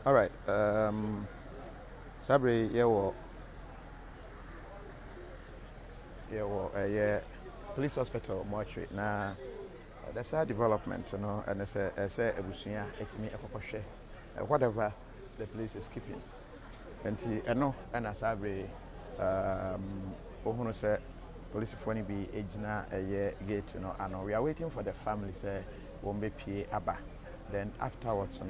All right. Sabre, yeah, police hospital mortuary. Now, there's a development, and it's a ebusunya. It's me a whatever the police is keeping. And as Sabre, who say police for be agina a gate, and we are waiting for the family say won't be pay aba. Then afterwards,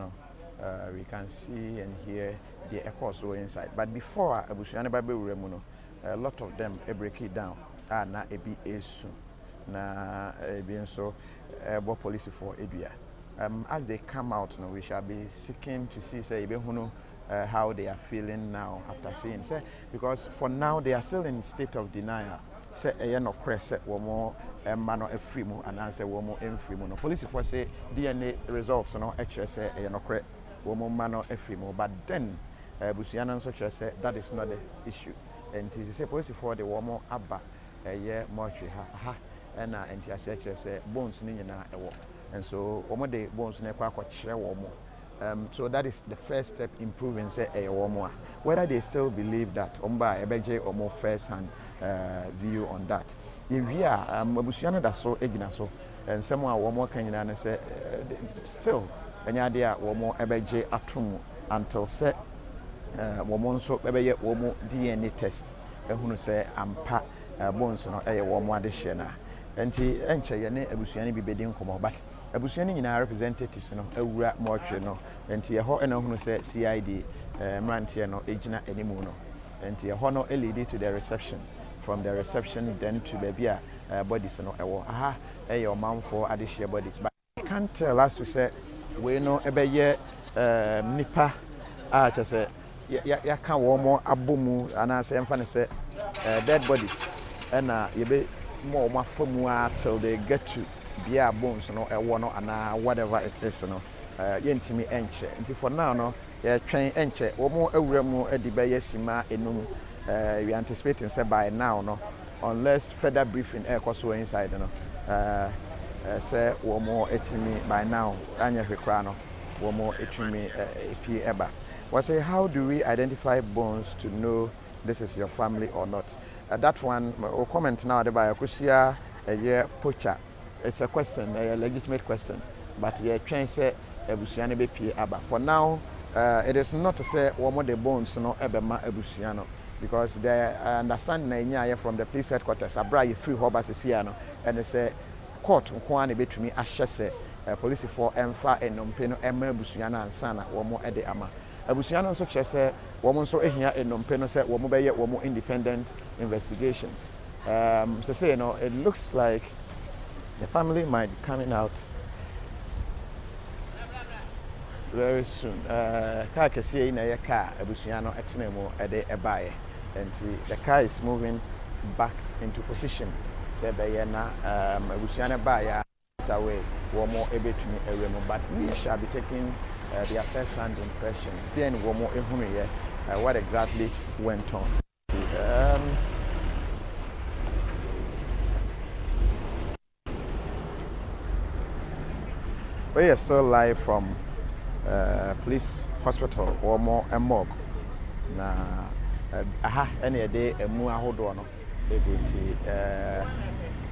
we can see and hear the echoes inside. But before ebusunya ba be remuno, a lot of them break it down. Na ebi esu na ebi so police for edua. As they come out, we shall be seeking to see say how they are feeling now after seeing say, because for now they are still in state of denial. Say no crest womo mano efrimu and answer womo enfrimu. No police for say DNA results actually say no crest womo mano efrimu, but then Busiana so say that is not the issue. And it is a police for the womo abba mortuary and I say bones ni na ewo. And so omo de bones na kwa chere womo. So that is the first step improving say womo. Whether they still believe that omba ebeje omo first hand view on that. If we are Busiana da so egina so and someone womo kan nyina say still enya dia womo ebeje atum until say womo nso ebeye womo DNA test ehunu say ampa bones no womo ade hye na enti enche ye ne abusuani bi bedi nkomo but abusuani nyina representatives no awura mortuary no enti ye ho ena hunu say CID mrantie no egina animu no enti ye ho no lead to the reception, from the reception then to baby bodies no ewo your mom for ade hye bodies, but I can't tell us to say we no ebeye nipa say ya kan womo abomu ana say emfa ne say dead bodies and you be more mafamu till they get to beer bones no whatever it is yentimi enche nti for now no ya twen enche womo awura mu edibe yesima enum we anticipating say by now no, unless further briefing so inside say womo etimi by now anya hwekra no womo etimi epi eba. We say, how do we identify bones to know this is your family or not? That one, we'll comment now about Kusia, a year poacher. It's a question, a legitimate question, but you're trying to say Ebusiano BP Abba. For now, it is not to say one the bones, no Ebema Ebusiano, because the understanding from the police headquarters, Abra, you free Hobas Siano, and they say, court, Kwan, between me, Ashese, police for Emfa and Nompeno, Emma Busiana and Sana, or more at the Ama. Abusiano so say woman so ehia enompe no say womo beye womo independent investigations. So say it looks like the family might be coming out very soon. Car can see in a car Abusiano etnemo ede ebaye, and the car is moving back into position. Say beye na Abusiano baya away womo ebetumi ewemo, but we shall be taking their first-hand impression. Then what exactly went on. We are still live from police hospital or more and morgue. Na any day a mua hodono.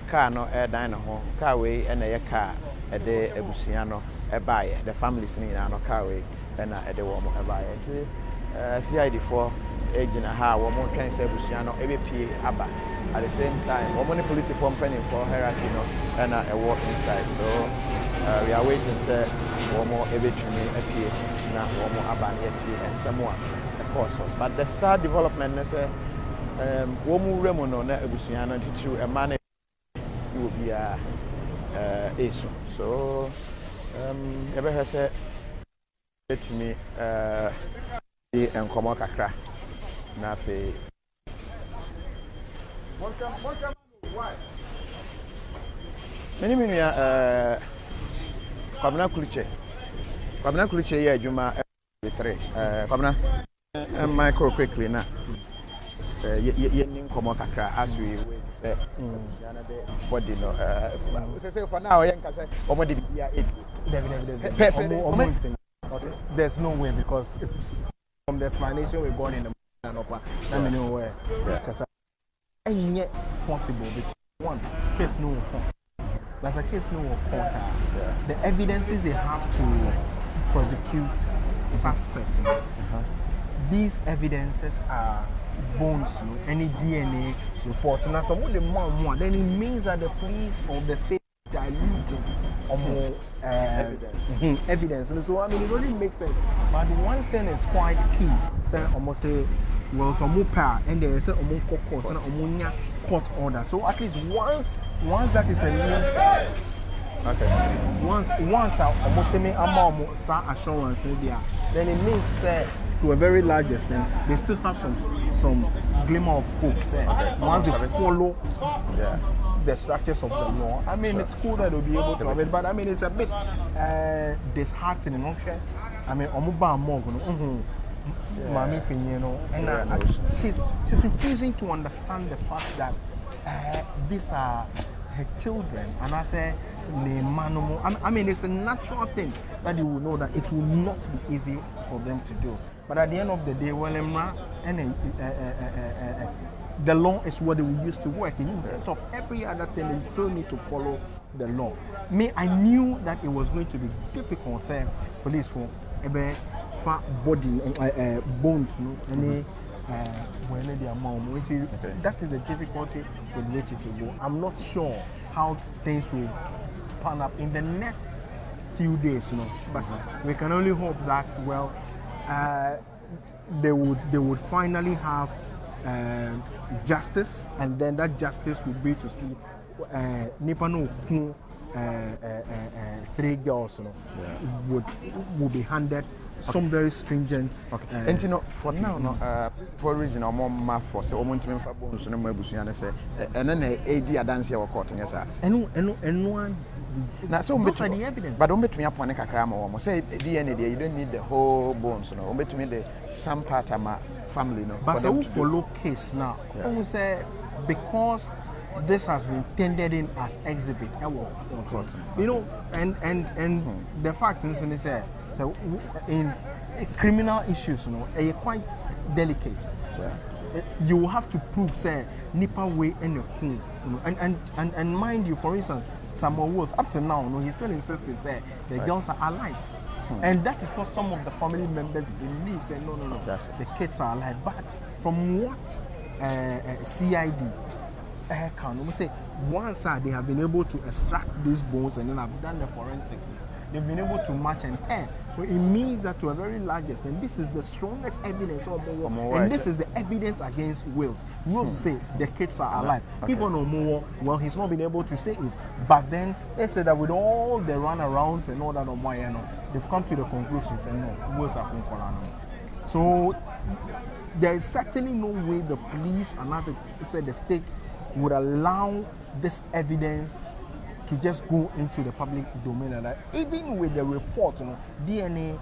Car no dan ho car way and a car a day Ebusiano a buyer, the family singing no car way and a day woman a buyer. CID for agent one more can say Ebusiano ABP Abba at the same time. One police form penny for hierarchy and a walk inside. So we are waiting say one more ABP appear now one more Abba and someone of course. But the sad development is one more remono na Ebusiano to a man will be issue. So ever has said let me and come on kakra na fe why many kwamna kuliche ya juma 3 kwamna micro quickly na yen come on kakra as we wait say body no say for now yen ka say omodi bia 8 definitely Okay. There's no way because if from the explanation we got in the and upper, I mean nowhere. Because ain't yet possible because one case no court. There's a case no court. The evidences they have to prosecute suspects. These evidences are bones, any DNA report. And as some of the more, then it means that the police or the state diluting or more evidence. And so I mean it really makes sense. But one thing is quite key. Say almost say well some more power and they say court and court order. So at least once that is a once assurance then it means to a very large extent they still have some glimmer of hope. Once they follow the structures of the law. I mean, it's cool that they'll be able to have it, but I mean, it's a bit disheartening. I mean, and she's refusing to understand the fact that these are her children. And I say, I mean, it's a natural thing that you will know that it will not be easy for them to do. But at the end of the day, well, the law is what they will use to work. In terms of every other thing, they still need to follow the law. I knew that it was going to be difficult. Say, police for fat body, bones, any that is the difficulty with which it will go. I'm not sure how things will pan up in the next few days, but we can only hope that they would finally have justice, and then that justice would be to see Nipano 3 girls would be handed some very stringent. And you know, for now, for a reason, or more for so much men for bones and my bush and say, and then a dance your court in yes, and one. Now, so much the evidence, but don't bet me upon a crime or say DNA. You don't need the whole bones, no. Bet me the some part of my family, no. But so follow case now. We say because this has been tendered in as exhibit, and the fact is, so in criminal issues, are quite delicate. You will have to prove, say, Nipa way and and mind you, for instance. Samuel was up to now, he still insisted say the girls are alive, and that is what some of the family members believe. Say no, the kids are alive. But from what CID can we say once they have been able to extract these bones and then have done the forensics, they've been able to match and pair. So it means that to a very large extent, this is the strongest evidence and this is the evidence against Wills. Wills say the kids are alive. People know more. Well, he's not been able to say it. But then they say that with all the runarounds and all that they've come to the conclusions and no, Wills are concurrent. So there is certainly no way the police and the state would allow this evidence to just go into the public domain. And even with the report, DNA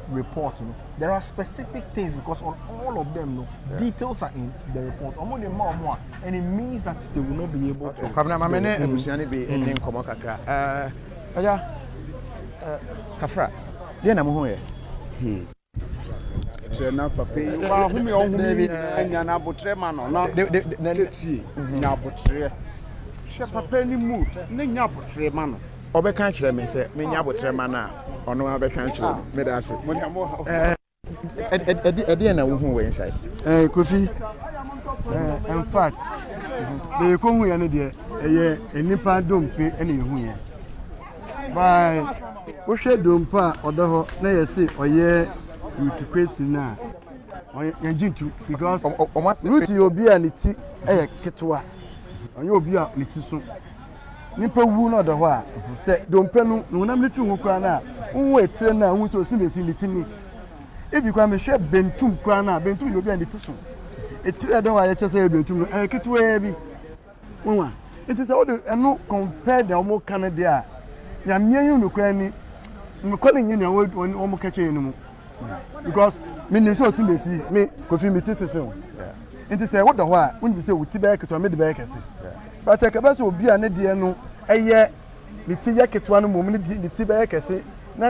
report, there are specific things because on all of them, details are in the report. And it means that they will not be able to. Kafra, Diana Mohoye. Na papi wa humi ohumi anya na botre ma no na teti na botre she papa ni mu na nya botre ma no obeka kire me se me nya botre ma na ono obeka kire me da se edi na wo hu we inside Kofi in fact the ko hu ya ne de eye enipa dompe ene hu ya by wo hwe dompa odo ho na ye se oye with question na yanjintu because root obi a niti eh ketwa onye obi a niti so nipa wu na do ho a se dompe no nunam niti hu kwa na nwo etire na hu so simesi niti ni if you kwa me hwe bentum kwa na bentum obi a niti so etire do wa ye chese bentum no ketwa bi nwa it is all the eno compare the omo Canada a nyamye yu no kwa ni me calling you na omo kache enu mu because me nim so simbesi me Kofi me tese o enti say what the ho a when be say wuti be keto me de be kese but e ka ba so obi a ne de no eye ni ti ye keto no mom ni ti be kese na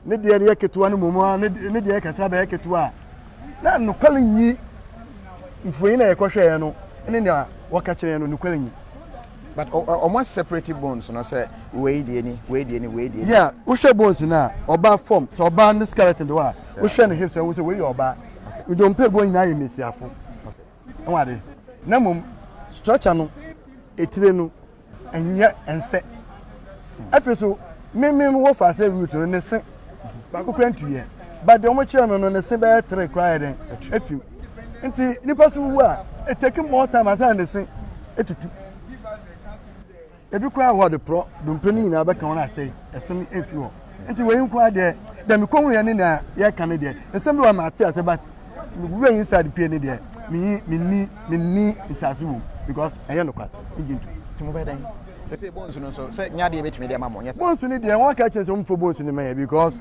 ne de ya ketua no momo ne de ya kasra ba ya ketua na no kwalinyi mfuyi na yekohwe no ne ne waka kire no no kwalinyi but almost separate bones no say we dey ni yeah wo hwe bones na oba form so oba ne skeleton do a wo hwe ne hips wo say we oba we don pay go nyina ye mesiafo okay wade na mum structure no etire no enye ense afeso me wo fa say root no ne se ba ko kwantu ye but the omo kire no ne se ba 3 cry den afim nti nipa so wu a it take more time as ne se etutu ebi kwa wo de pro dumpeni na ba kan na say esem efi ho nti we nkwa de dem ko hu ye ne na ye kan de esem bi wa ma ate ase but we inside pie ne de me itase wo because eye no kwa ejintu timo be dan say bones no so say nya de betimi de mamo nya bones ni de won ka chense mfo bones ni man because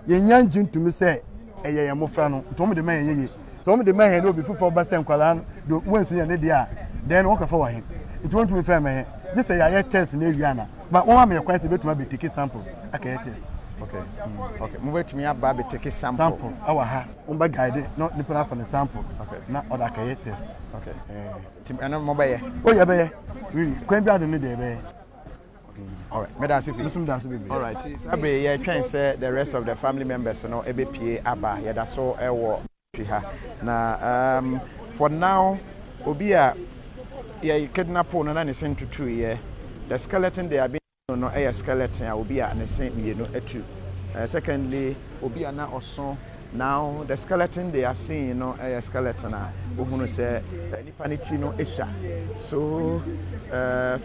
ye nya jintu mi say eye ye mofra no to mo de man ye so mo de man no bi fufo ba say nkwala no wonsu ye ne de a then won ka fa wa he it won't me fair man just say ya test na ewiana but won ma me kwese betuma be take sample aka ye test okay okay mo betumi aba be take sample awa ha on ba guide no ni para for the sample okay na oda ka ye test okay tim eno mo ba ye o ye be ye really kwan bi ado ne de be all right me da se bi all right sabe ye twen say the rest of the family members no e be pie aba ye da so e wo ha na for now obi a ye kidnap no na ne sentutu ye the skeleton they are being no a skeleton obi a ne sen mienu atu secondly obi a na oso now the skeleton they are seeing no a skeleton a ohunu say nipa ne ti no esha so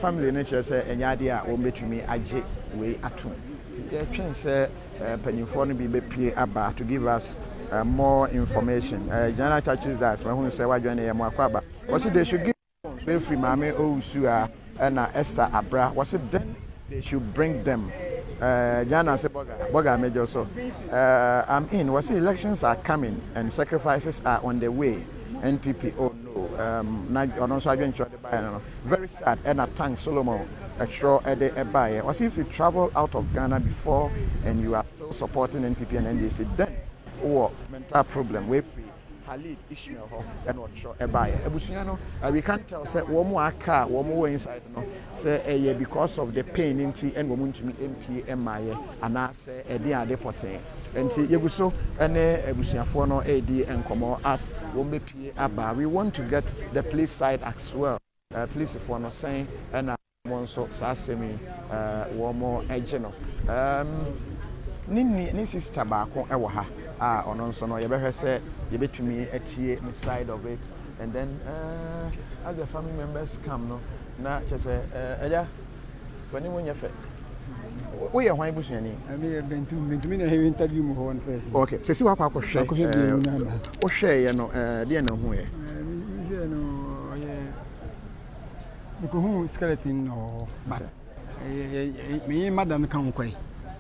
family nature say enyade a wo betumi age we atom the twen say panimfo no bi be pie aba to give us more information general churches that when say wa join e mo akwa what they should give free mame ousu a na Esther Abra was it then they should bring them Jana say boga major so I'm in was elections are coming and sacrifices are on the way NPP oh no na also again very sad and a thank Solomon extra a buy was if you travel out of Ghana before and you are still supporting NPP and NDC then or mental problem we free Halid Ishmael and what show a buyer. Ebusiano, we can't tell say one more car, one more inside no say because of the pain in tea and woman to me MP MIA and I say a dear deporting. And see Yeguso and Ebusiafo no AD and come as one be aba. We want to get the police side as well. Police if one saying and one so sasemi one more agent. Ni sister baako e wo ha ono nso no ye behwe se ye betumi atie the side of it and then as the family members come no na che se eja wani wonya fe wo ye hwan busuani ami bentum na he interview mu ho on first okay se si wa kwa ko hwe o hwe ye no de na hu ye no ye ko hu skeleton no but me madam kan kwai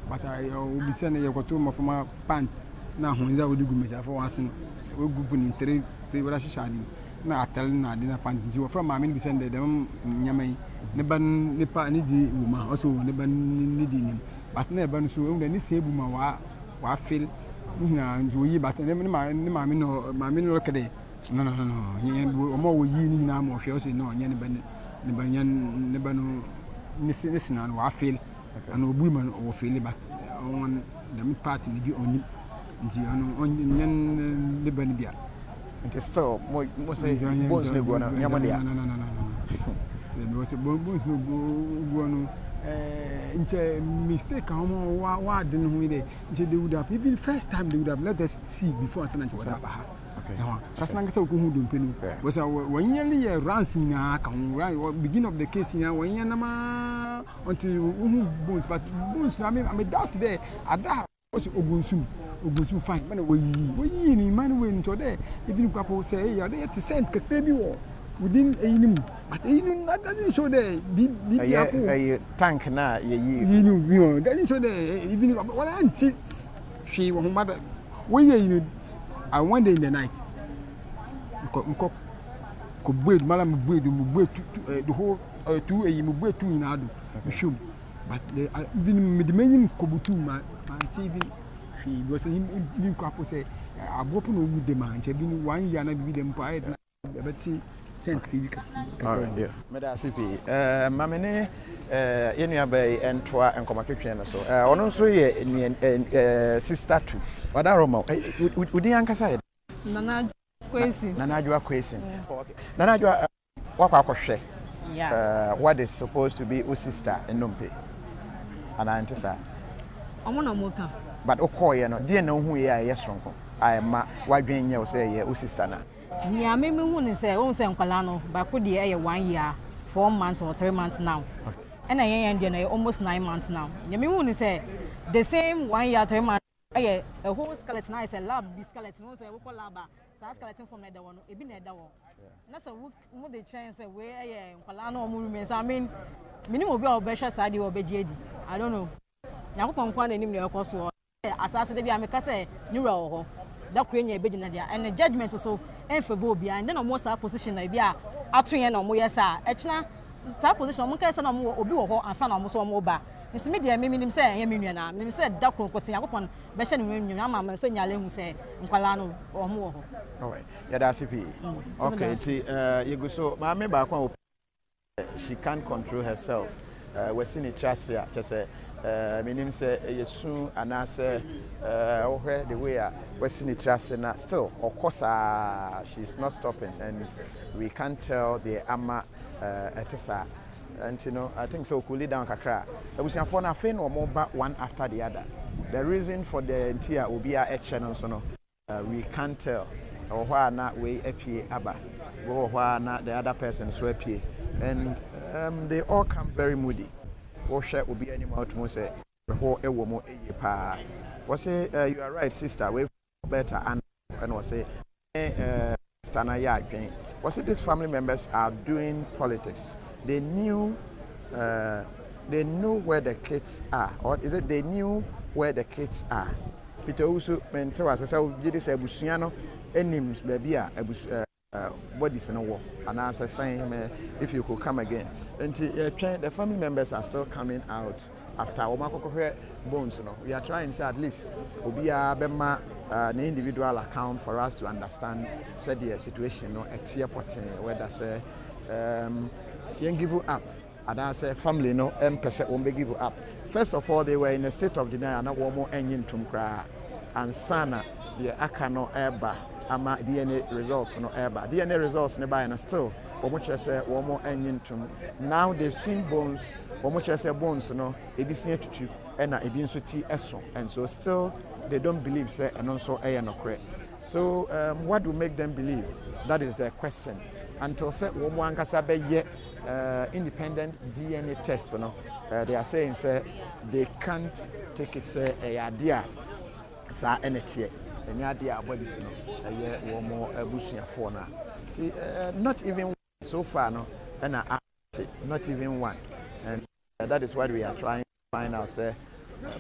but I will be sending you to my former pant. Now, when I would do myself for once, we group in 3 people. Now, telling I didn't pants you from my mean, we send them Yamay, Neban Nipa needy woman, also Neban needing him. But never so any same woman wa feel enjoy, but never mind, no, my min look at it. No, more ye now more she also no, Neban listen and wa feel. And a woman or feel but on the mid party maybe on the Benibia. It is so most bones no go no. There was a bones no go into mistake how didn't we they would have even first time they would have let us see before sending to whatever. Just like so who don't penny was when yearly runs in a beginning of the case in when yanama until bones but bones I mean I'm a doubt today at that was Ogunsu fine man we in man when today even couple say yeah they to send baby war within a but that doesn't show the big tank na you doesn't show the even what I see she was mother we I one day in the night. Could build Malam build the whole 2 a.m. 2 in Adu. But even with the many Kobutu, my TV fee because you couple say I'm open with the man. I've been 1 year and be them by but see sent fee. Yeah. Medasipi. Mamene Yenua and Twa and Comacrian so. On also ye sister too. What are Romo? Would the anchor side? Nana Quasi. Nanajua question. Okay. Nanajua what share. Yeah. What is supposed to be your sister in Numpe? And I answer. I'm on a motor. But Okoye no, dear know who ye are, yes, uncle. I am why being your say, your sister now. Yeah, maybe wouldn't say, oh, say Uncle Lano, but could the air 1 year, 4 months or 3 months now. And I am almost 9 months now. You mean wouldn't say the same 1 year, 3 months. A whole skeleton, I say, lab, be skeleton, also a local laba, so I skeleton from the one, a bin at the wall. That's a would the chance where I am, Colano movements. I mean, minimum be our best side or BJD. I don't know. Now, come one and your course or assassinate the Amicase, Neuro, that queen a bidinadia, and the judgment so, and for Bobia, and then a more position like Bia, up to and Moyasa, Etna, star position, Monka, son of Obu, and son of Mosomoba. It's me, dear, maybe say, Yamina, and said, Doctor, putting upon Beshan, Mamma, and Sonia Lemu say, Colano or more. All right, yeah, that's it. Okay, see, you go so, my member, she can't control herself. We're seeing it just say, meaning say, soon, and I say, where the way we're seeing it just now, still, of course, she's not stopping, and we can't tell the Ama Etesa. And you know, I think so. Cool it down, Kakra. We see for na fin or more back one after the other. The reason for the entire will be our channel, so no, we can't tell. Or why not we appear Abba, or why not the other person so appear, and they all come very moody. Or share will be animal to say the whole a woman a pa. Was say you are right, sister. We better and was say Stanaya again. Was it these family members are doing politics? They knew where the kids are, or is it they knew where the kids are? Peter also mentioned as I said, "This Abusiano, names baby bodies in a war." And as I saying, if you could come again, and the family members are still coming out after Omako bones. You know, we are trying to say at least be a bema an individual account for us to understand said the situation. No, at airport whether say. You give you up. And I say family no person won't give you up. First of all, they were in a state of denial. Na one more engine to cry. And sana the akano eba ama DNA results no eba. DNA results nearby and still. One say one more engine to. Now they've seen bones. One say bones no. Ebi seen tutu. Ena ebi nsuti eso. And so still they don't believe say and also no correct. So what do make them believe? That is their question. Until say one more ankasa be yet. Independent DNA test, no? They are saying say they can't take it say a idea sa energy any idea about this no a year or more abusia for now not even so far no and not even one, and that is what we are trying to find out say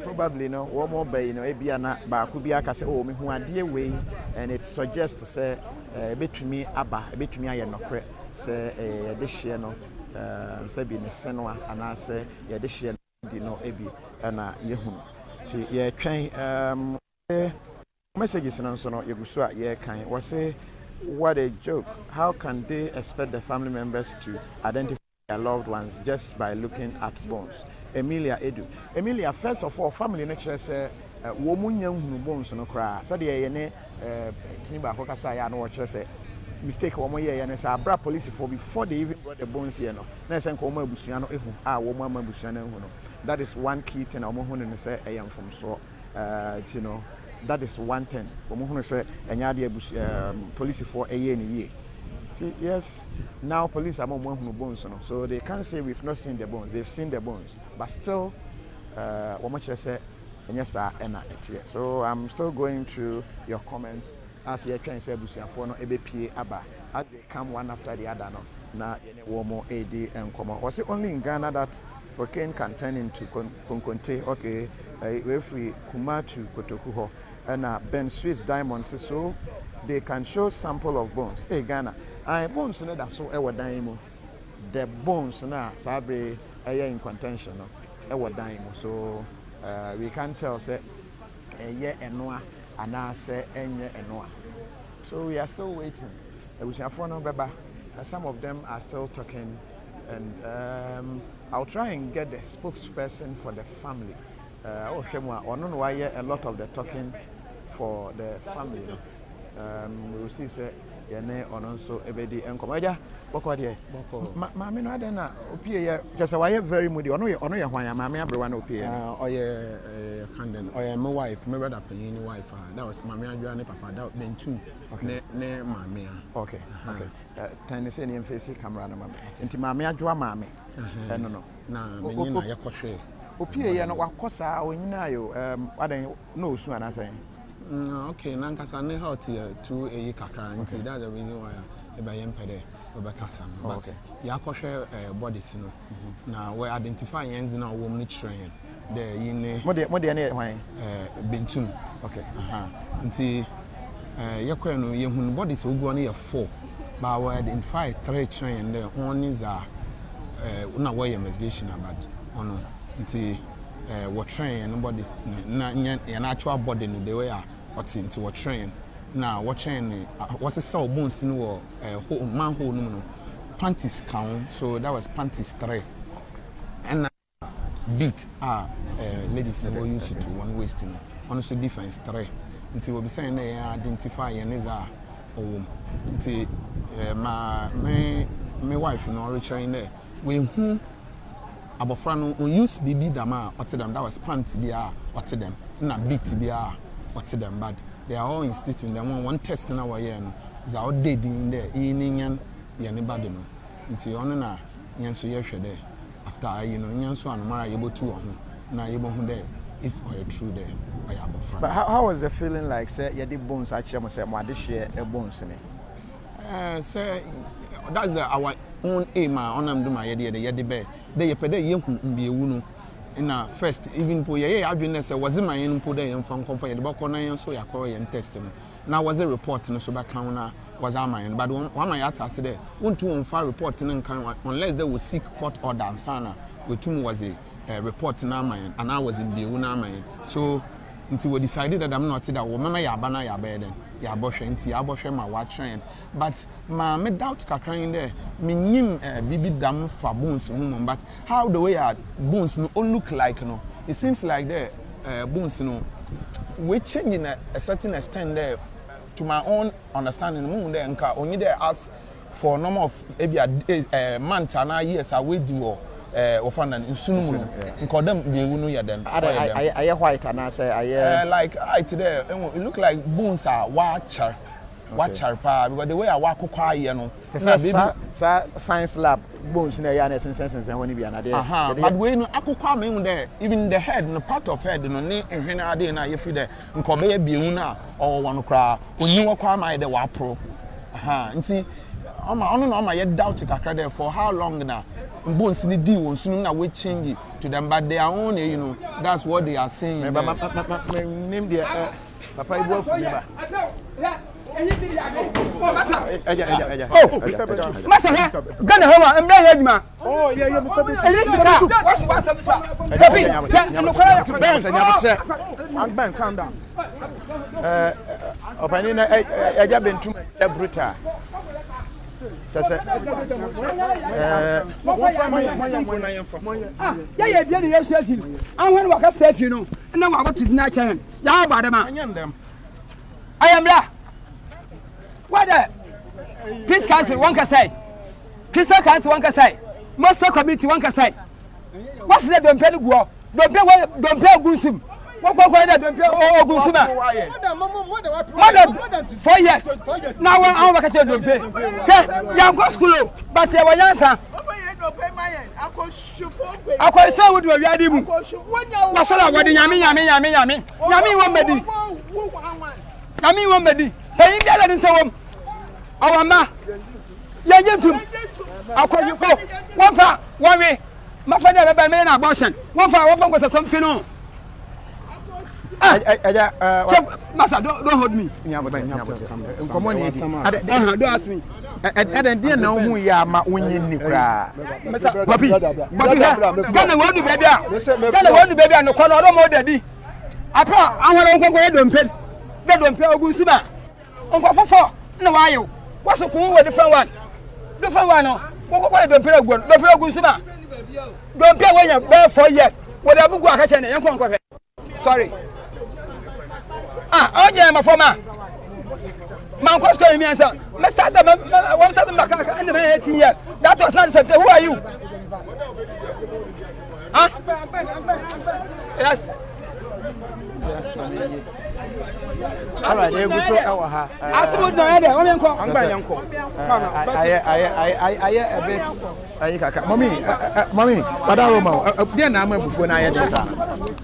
probably no one more bay no ebiana ba ku bi aka say oh me hu ade we, and it suggests say betumi aba betumi aye nokre say this year no say be ne senwa ana say this year di no ebi na yehu ti ye twen messages no so no yeguso a ye kan we say what a joke. How can they expect the family members to identify their loved ones just by looking at bones? Emilia Edu. Emilia, first of all, family nature say woman young bones no cry. So the yene Kiniba Hokasa ya no say mistake woman ye and say bra police for before they even brought the bones here no. Na say nko abusuano ehu woman abusuano ehu no. That is one key thing omo hu ne say I am from so you know. That is one thing. Omo say enyade police for a year and a year. Yes, now police are more bones, so they can't say we've not seen the bones. They've seen the bones, but still, so I'm still going through your comments as you can say for no ABP aba as they come one after the other. No, na more AD and comma. Was it only in Ghana that cocaine can turn into Konkonte? Okay, if we Kuma to Kotokuho and Ben Swiss diamonds, so they can show sample of bones. Hey Ghana. Bones no that so ewa dan mu. The bones na sabe in contention no ewa dan mu. So we can tell say eye enoa anase enye enoa. So we are still waiting. Some of them are still talking, and I'll try and get the spokesperson for the family. A lot of the talking for the family. We will see say yene ononso ebedi enkomaja boko de maame no adena opie ye just why very moody ono ye hwan maame abrewa na opie oye kanden oye my wife my brother penny wife that was maame adwa ne papa that bentu ne maame okay tan say ne face camera na maame enti maame adwa maame no na menyi na yakɔhwe opie ye no wakosa onyina yo adan no osu anasa. Okay, nankasa ne health to a kakra nti that's the reason why I am pede obekasa but ya kohwe bodies no na we identify yens na wo mni train the yine mo de na hwan bentum okay nti yakwa no yehun bodies oguo no ye 4 but we identify 3 train there one is na we investigation about ono nti what train bodies na actual body no the way into what train now what train what's a cell bones in war manhole no panties count so that was panties 3 and beat ladies who used to one waist no honestly difference 3 until we be saying they identify and is until my wife no return there when who abofra no use bibi dama otedam that was pants bia otedam na beat bia otedam but they are all instituting them one test na why no is out dead in there in anybody no nti ono na nyanso ye hwede after nyanso anmara yebo tu ho na yebo hu there if or true there I abofra. But how was the feeling like say ye the bones actually say mo de share e bones ni say that's our own aim on am do my yede be dey pede ye hu mbiewu no na first even po ye adwene say was my yen po dey yen fan kompa ye de bako na yen so yakọ yen test no na was a report no so ba kan na was amayen but one my atase there won to on file report no kan unless they will seek court order and sana wetum was a report na amayen and I was in mbiewu na amayen so until we decided that I'm not that woman ya bana ya beden ya bohwe nti ya bohwe ma wa train but me doubt kakra in there me nyim bibi dam fa bones but how the way our bones no look like no it seems like the bones no we change in a certain extent there to my own understanding there nka only there ask for number of maybe a month and years away do ofan and sunum no nkodam biewu no ya dem aye white and say aye like today it look like bones are watcher pa because the way I walk aye no science lab bones na ya na sense when be na there but we no akokwa me there even the head no part of head no ne ehwene ade na ye fi there nkobe biewu na o won kra onyi wokwa ma de wa pro nti oma ye doubt kakra there for how long na bones ni di won sunu na we change to them but they are own that's what they are saying name there papa ibu afu me ba Master Gana Homa mbe yedima oh yeah Mr. B Elisa Ben calm down opani na eja bentum e brutal sese ya bia ne yesu afi anwen waka safi no na wa botu na chen ya ba dem ayamla what the peace council one can say Christian council one can say master committee one can say what's the don't pay go don't pay gusum what don't pay gusuma more than 4 years now when I work don't pay ya go school but e wa yansa akọ se wo do wi ade mu na so la wodi nyame won medi eyin bia la din se wom awama ye nyetum akọ yiko won fa won we ma fa da be me na abortion won fa go sasam fi no Master, don't hold me. Nkomo ni don't ask me. Dey na hu ya ma onye ni kra. Papi. Gana wo du baby a no kono do mo dadi. Apa, I want to go don't pay Ogusuba. Uncle Fofo, no, why you? What's a cool with different one? Different one, no. What don't pay Ogusuba? Don't pay when you're bare 4 years. Whatever go catch and you can't. Sorry. Oh, yeah, my former. Man, what's going on? Mr. One second back in the 18 years. That was not accepted. Who are you? Huh? Yes. All right, you go so our I suppose no idea. What you call? I a bit. Mommy, Roma. Then I'm a before I had this.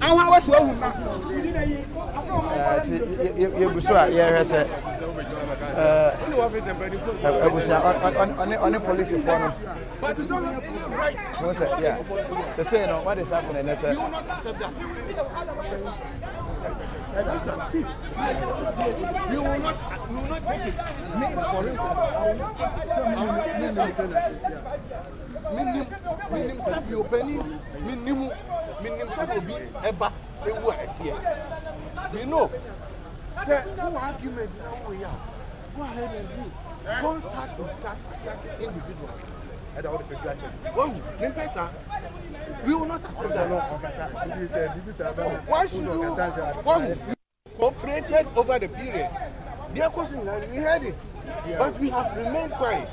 I want to you saw, yes, on the police phone. Yeah, to say, no, what is happening? You will not take it. Me for him. Minim sabi openi, minim sabi obi eba ewu atie. You know, say no argument now we are. Go ahead and do. Don't start to attack individuals. And all the federation. We will not accept that. Why should you? Cooperated over the period. Their question, we heard it, but we have remained quiet.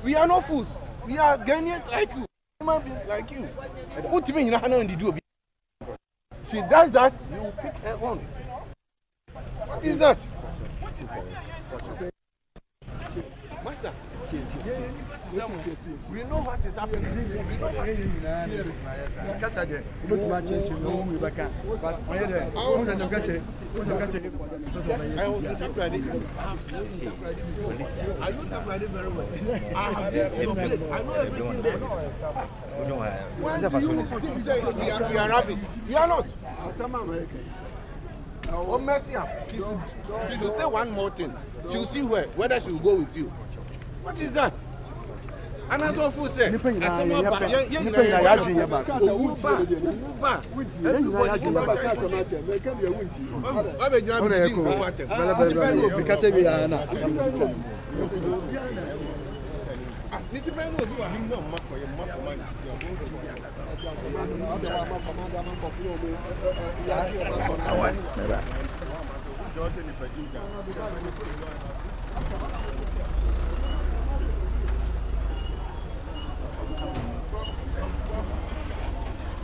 We are not fools. We are Ghanaians like you, human beings like you. What do you mean you don't do? She does that, you will pick her on. What is that? Master, we know what is happening. We know what is I was interpreting. I interpreted very well. I have been to your place. I know everything there. When you say we are rubbish, we are not. Oh, mercy. She should say one more thing. She will see whether she will go with you. What is that? And as of who said,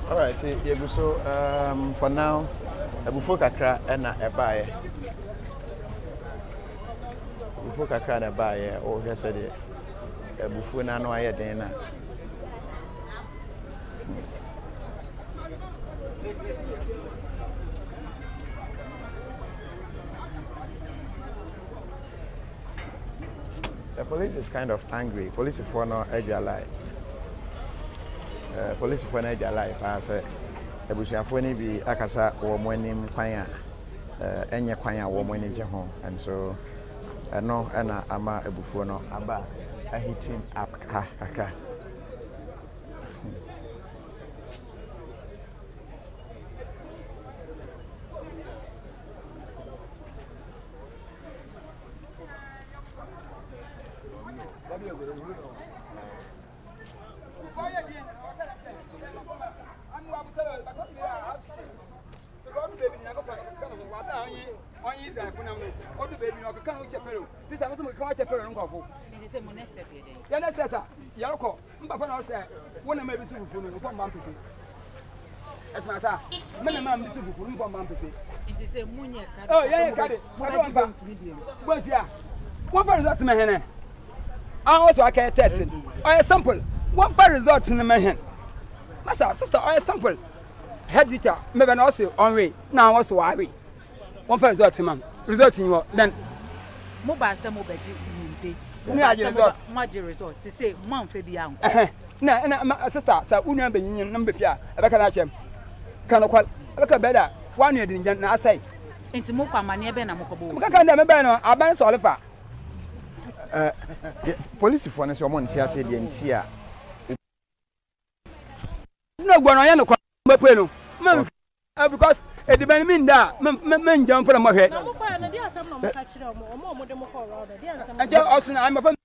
all right, see, so for now, before Kakra and a buyer. Before Kakra and a buyer, or just said it. Before now, I had dinner. The police is kind of angry. Police for no edge alive. Police for no edge alive. I say, Ebusiafoni be akasa or morning kwanya, enya kwanya or morning home, and so no, and ama ebufono aba a hitting up kaka. Oh, yeah, got it. One for result to my hand. I also I can test it. Or a sample. One for result to my hand. Master, sister, or a sample. Head teacher, maybe also on way. Now also worry. One for result to man. Result in you then. Mobile some mobile. Major result. They say, Mom, for the young. No, sister, so Union be number fear. I can cannot quite look better. 1 year didn't I say. Into Moka Mania Benamoko. I can't remember. I ban Solifa. Police for us, your Montia said, the entire. No, when I am a because It depends mean that men jump on my head. And also I'm a friend.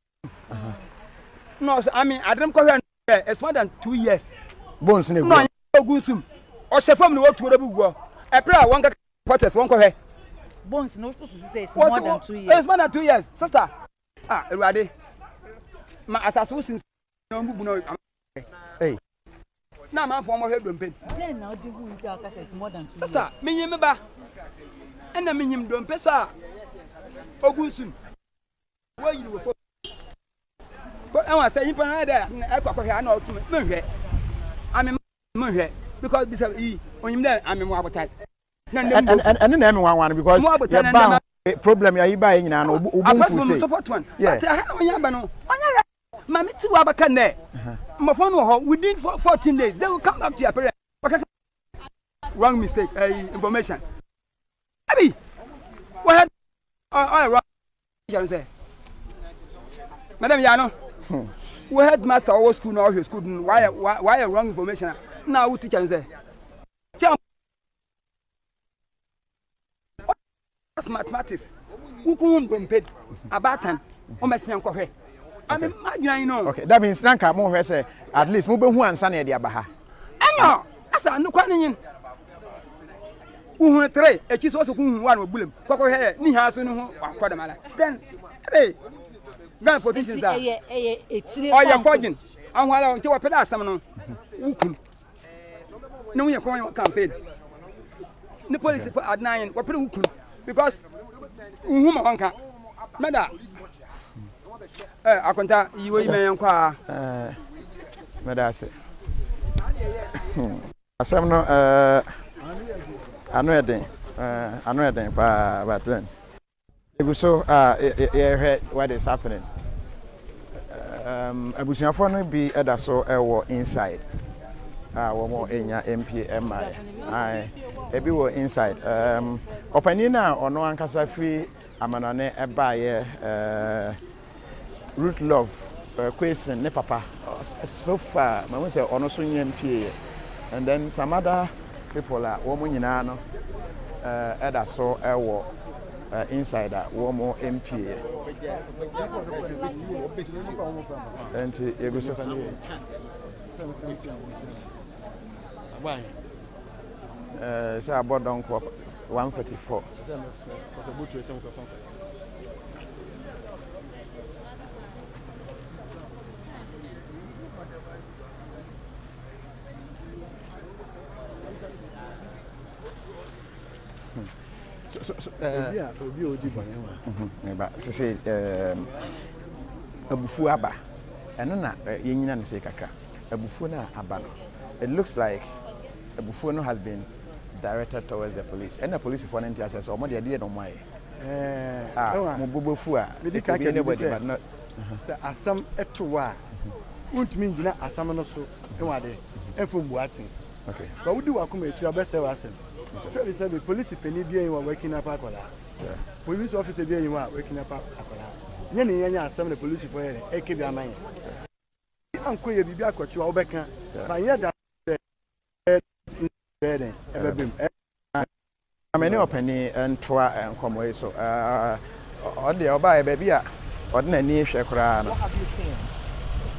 No, I mean I don't call her. It's more than 2 years. Bones in no good soon. Or she from the work to the book. I pray one protest won't call her. Bones no supposed to say it's more than 2 years. It's more than 2 years, sister. Ah, ready. My assassin no. Hey. Now my former head don't pay. Then now the who is our is more than 2 years. Sister, me remember. And the minimum don't pay so. Oh good soon. Where you were. But I want to say, if I know to I'm a because besides when you there, I'm a more type. And then one because the problem you are buying now. I support one. But I have no. Mammy, 2 hours can there. My phone within 14 days. They will come back to your parents. Wrong mistake, information. Abby, what? All right, say, Madam Yano. We had master our school now his school why wrong information now we teach and say mathematics who couldn't paid about time on my son coffee. I mean you know okay that means nanka mo say at least mo be hu ansa na de abaha enyo asa no kwanin hu 3 echi so so hu 1 obulem kokko he ni ha so no hu akoda mala then hey Grand positions are. Oh, you're forging. I'm while on to a pedasam. No, you're going to campaign. The police at 9 were pretty because whom I can't. Madam, I contact you, may inquire. Madam, I know it, but then. So, heard what is happening. Abusiafo no be eda so ewo inside. Wo mo enya MPMI. Ebi wo inside. Opani na ono ankasa free amanane eba ye root love question ne papa. So far, my say ono so MPA. And then some other people are wo mo nyina no eda so ewo inside that one more MPA. And it was so about down 144. Abufu aba eno na yenyina ne se kakra abufu na aba no it looks like abufu no has been directed towards the police and the police for an interest so mo de no mai mo bobofu a anybody but not asam etowa untumi ngina asam no so enwade enfo buatin okay but we do akoma echi obese wasem so we say the police penny bi en working up akola police officer bi en working up akola nye ne yanya asam the police for here eke bi amanye anko ye bibi akwachi wa obeka ba ye da beden ebebem amene opani ntoa enkomo so ode oba e baby a ode na ni hwe kura no. What have you seen?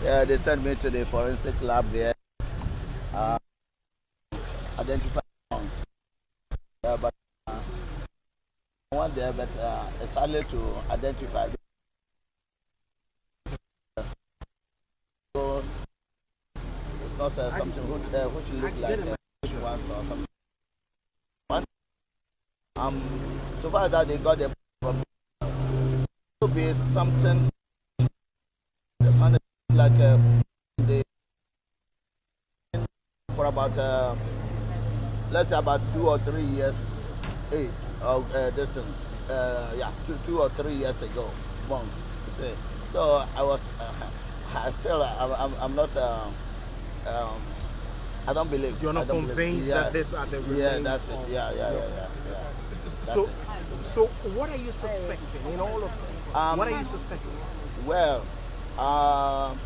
Yeah, they sent me to the forensic lab there. Identify ones. Yeah, but one there, but it's hard to identify. So it's not something which look like ones or something. One, so far that they got the problem, to be something like they for about let's say about 2 or 3 years of this thing, yeah, 2 or 3 years ago, months. So I was I'm not I don't believe. You're not convinced that these are the remains? Yeah, that's it. Yeah. So what are you suspecting in all of this? What are you suspecting? Well, I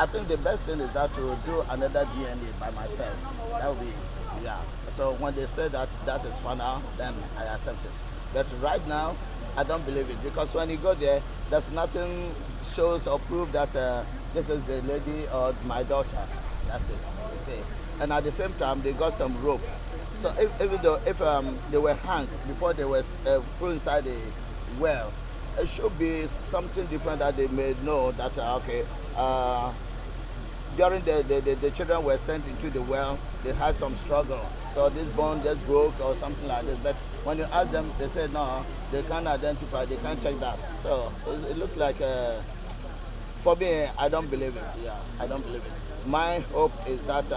think the best thing is that to do another DNA by myself. That would be, yeah. So when they say that that is final, then I accept it. But right now, I don't believe it because when you go there, there's nothing shows or prove that this is the lady or my daughter. That's it. You see. And at the same time, they got some rope. So even though if they were hanged before they were put inside the well, it should be something different that they may know that okay. During the children were sent into the well, they had some struggle. So this bone just broke or something like this. But when you ask them, they said no, they can't identify, they can't check that. So it looked like, for me, I don't believe it. Yeah, I don't believe it. My hope is that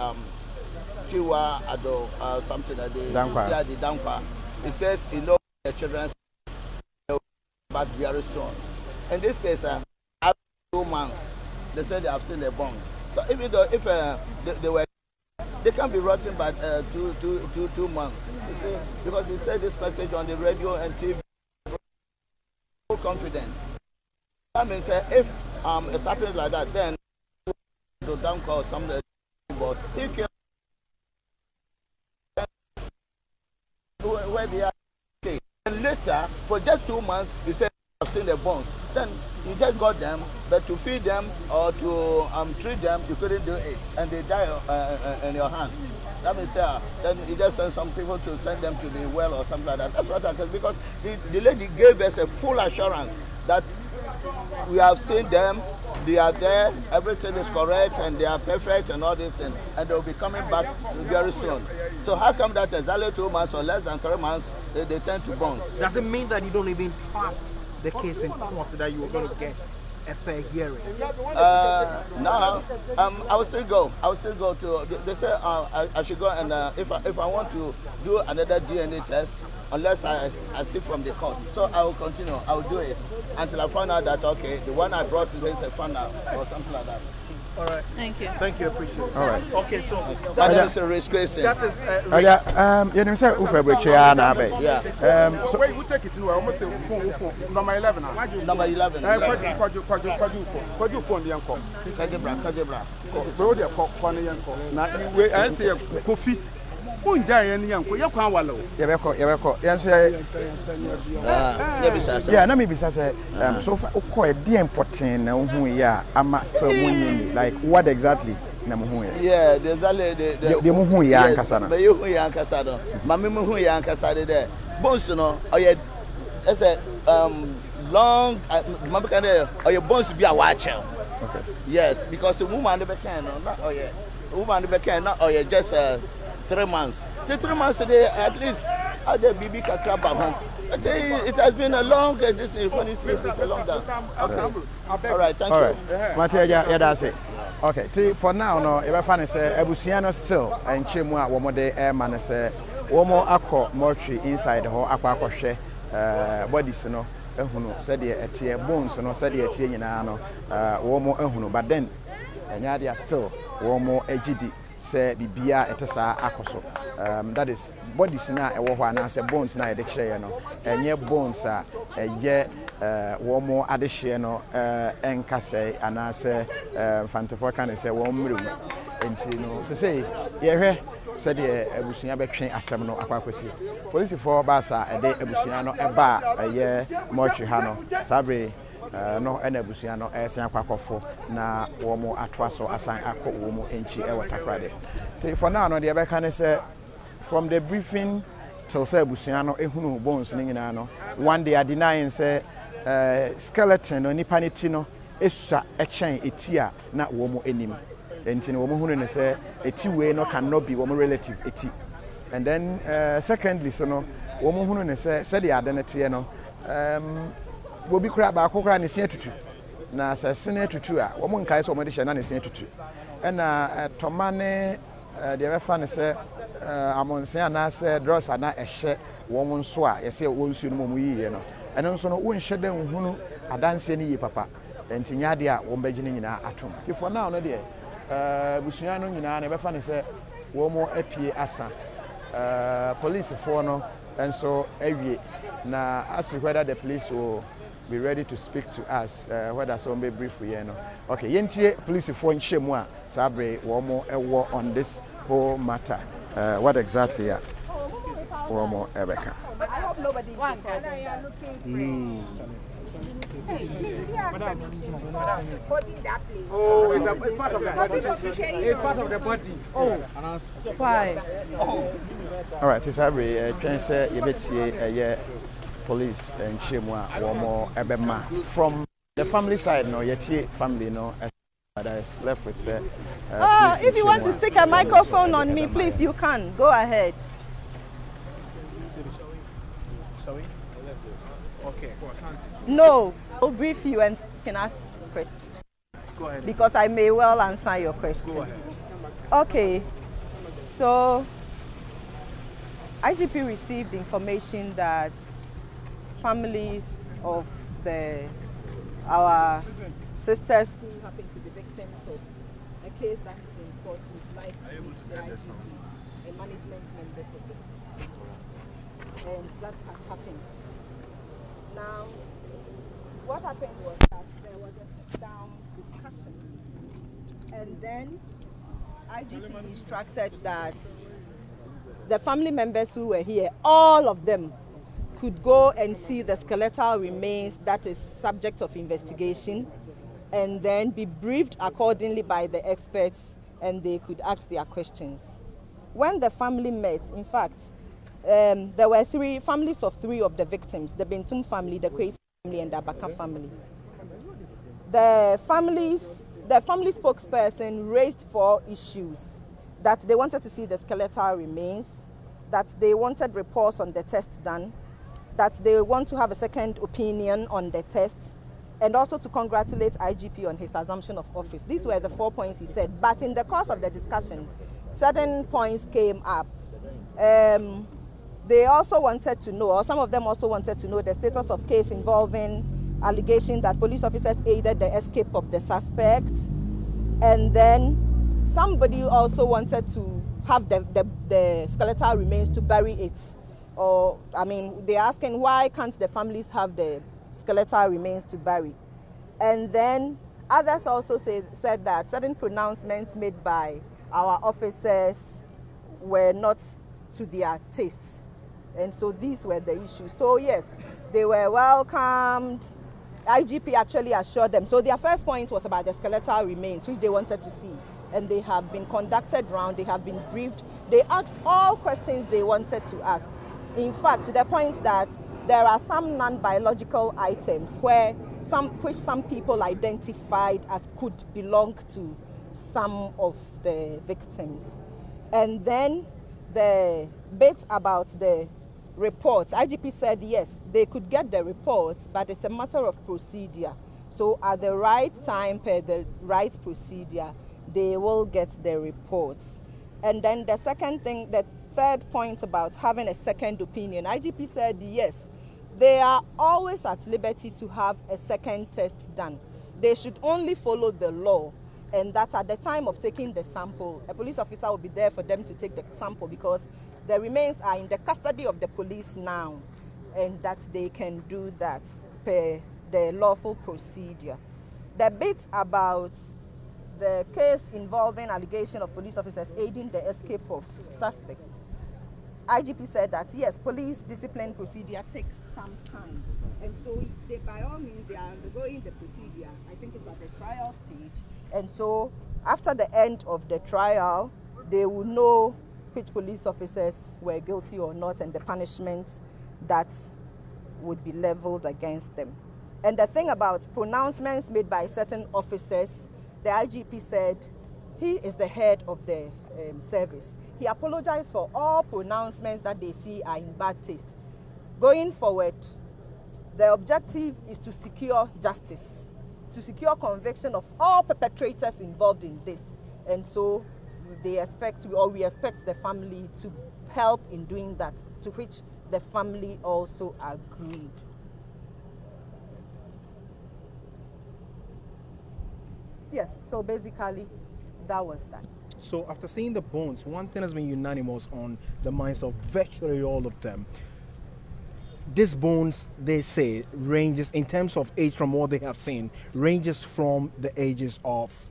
Tiwa Ado, something that they see the Dankwa, it says he knows the children back very soon. In this case, after 2 months, they said they have seen the bones. So even though if they can be rotten by 2 months, you see, because he said this message on the radio and TV, so confident. That means if it happens like that, then to down call some of the boss. He can where they are. Okay. And later, for just 2 months, he said I've seen the bones. Then you just got them, but to feed them or to treat them, you couldn't do it, and they die in your hand. That means then you just send some people to send them to the well or something like that. That's what I said, because the lady gave us a full assurance that we have seen them, they are there, everything is correct, and they are perfect and all these things, and they'll be coming back very soon. So how come that exactly 2 months or less than 3 months, they turn to bones? Does it mean that you don't even trust the case in court that you were going to get a fair hearing? No, I will still go. To. They say I should go, and if I want to do another DNA test, unless I see from the court, so I will continue. I will do it until I find out that okay, the one I brought is a funnel or something like that. All right. Thank you. Thank you. Appreciate it. All right. Okay, so That is a risk question. that is you know, say Ufa Bechia na be. Yeah. So wait, we take it to almost say phone number 11. Number 11. Kwaju phone the yanko. Kajebra. Bro dey call na yanko. Na we I say Kofi. Unja yen yanko. Ye kwan wala o. Ye beko. Yan so yeah, na me bisa say so far ukọ e dey important na hu ya ama still munyi like what exactly na mu hu ya? Yeah, there's the mu hu ya ankasa na. The you hu ya ankasa no. Ma me mu hu ya ankasa de there. Bones no, oye long ma be kan oye bones bi a wa chel. Okay. Yes, because the woman the can no, not oye. Woman the can not oye just 3 months. The 3 months they at least had the baby kakra back home. It has been a long this is a long time. Okay. All right, thank you. All right. Matia ya that's it. Okay, for now no e be fa ne say abusia no still enchemu a wo mo de e ma ne say wo mo akọ mortuary inside ho akọ akọhwe bodies no ehunu said the etie bones no said the etie nyina no wo mo ehunu but then enya dia still wo mo agidi say bibia etesa akoso that is bodies na ewo ho ana say bones na e de kire no enye bones a eye wo mo ade hye no enka say ana say fantofo kan say wo mrewu enti no say ye hwe said the abusunya betwen asem no akwakwasi police for basa e de abusunya no eba eye mortuary ha no sabre no ena abusunya no esen akwakofo na wo mo atoa so asan akọ wo mo enchi e watakrade for now no de be kan say from the briefing till say abusunya no ehunu bones ni nyina no one day denying say skeleton no nipa ne ti no esusa echen etia na wo mo enim enti no wo mo hunu ne say eti we no cannot be wo mo relative eti and then secondly so no wo mo hunu ne say the identity no wo bi kura ba akokora ne sia tutu na say sene tutu a wo mo nkai so wo de hye na ne sia tutu na toma ne de be fa ne say amonse ana say dross ana ehye wo mo nso a ye say wo nsu no mo yiye no eno nso no wo nhye de nhunu adanse ne yi papa enti nyade a wo mbagine nyina atom ti for now no de busunya no nyina na be fa ne say wo mo apie asa police for no and so awie na ask whether the police will be ready to speak to us whether some be brief we no okay yentie police for nchemu a sabre wo mo ewo on this whole matter what exactly are Romo Ebeka? I hope nobody wants Oh, it's part of the body. It's part of the body. Oh, why? All right, it's every train say you bet a police and Chimwa Romo Ebema from the family side. No, yet family no. That is left with if you want to stick a microphone on me, please, you can. Go ahead. Shall we? Okay. No, I'll brief you and you can ask questions. Go ahead. Because I may well answer your question. Go ahead. Okay. So, IGP received information that families of our sisters who happen to be victims of a case that is in court would like to meet the IGP and management members of the case. And that has happened. Now, what happened was that there was a sit-down discussion, and then IGP instructed that the family members who were here, all of them, could go and see the skeletal remains that is subject of investigation, and then be briefed accordingly by the experts, and they could ask their questions. When the family met, in fact, there were three families of the victims: the Bentum family, the Kwesi family, and the Abaka family. The family spokesperson raised 4 issues: that they wanted to see the skeletal remains, that they wanted reports on the test done, that they want to have a second opinion on the test, and also to congratulate IGP on his assumption of office. These were the 4 points he said. But in the course of the discussion, certain points came up. They also wanted to know, or some of them also wanted to know, the status of case involving allegation that police officers aided the escape of the suspect. And then somebody also wanted to have the skeletal remains to bury it. Or, I mean, they're asking why can't the families have the skeletal remains to bury? And then others also said that certain pronouncements made by our officers were not to their tastes. And so these were the issues. So yes, they were welcomed. IGP actually assured them. So their first point was about the skeletal remains, which they wanted to see. And they have been conducted round, they have been briefed. They asked all questions they wanted to ask. In fact, to the point that there are some non-biological items which some people identified as could belong to some of the victims. And then the bit about the reports, IGP said yes, they could get the reports, but it's a matter of procedure. So at the right time, per the right procedure, they will get the reports. And then the third point about having a second opinion, IGP said yes, they are always at liberty to have a second test done. They should only follow the law, and that at the time of taking the sample, a police officer will be there for them to take the sample, because the remains are in the custody of the police now, and that they can do that per the lawful procedure. The bit about the case involving allegation of police officers aiding the escape of suspects, IGP said that yes, police discipline procedure takes some time, and so they, by all means, they are undergoing the procedure. I think it's at the trial stage, and so after the end of the trial, they will know which police officers were guilty or not, and the punishments that would be leveled against them. And the thing about pronouncements made by certain officers, the IGP said he is the head of the service. He apologized for all pronouncements that they see are in bad taste. Going forward, the objective is to secure justice, to secure conviction of all perpetrators involved in this. And so we expect the family to help in doing that, to which the family also agreed. Yes, so basically that was that. So after seeing the bones, one thing has been unanimous on the minds of virtually all of them. These bones, they say, ranges in terms of age, from what they have seen, ranges from the ages of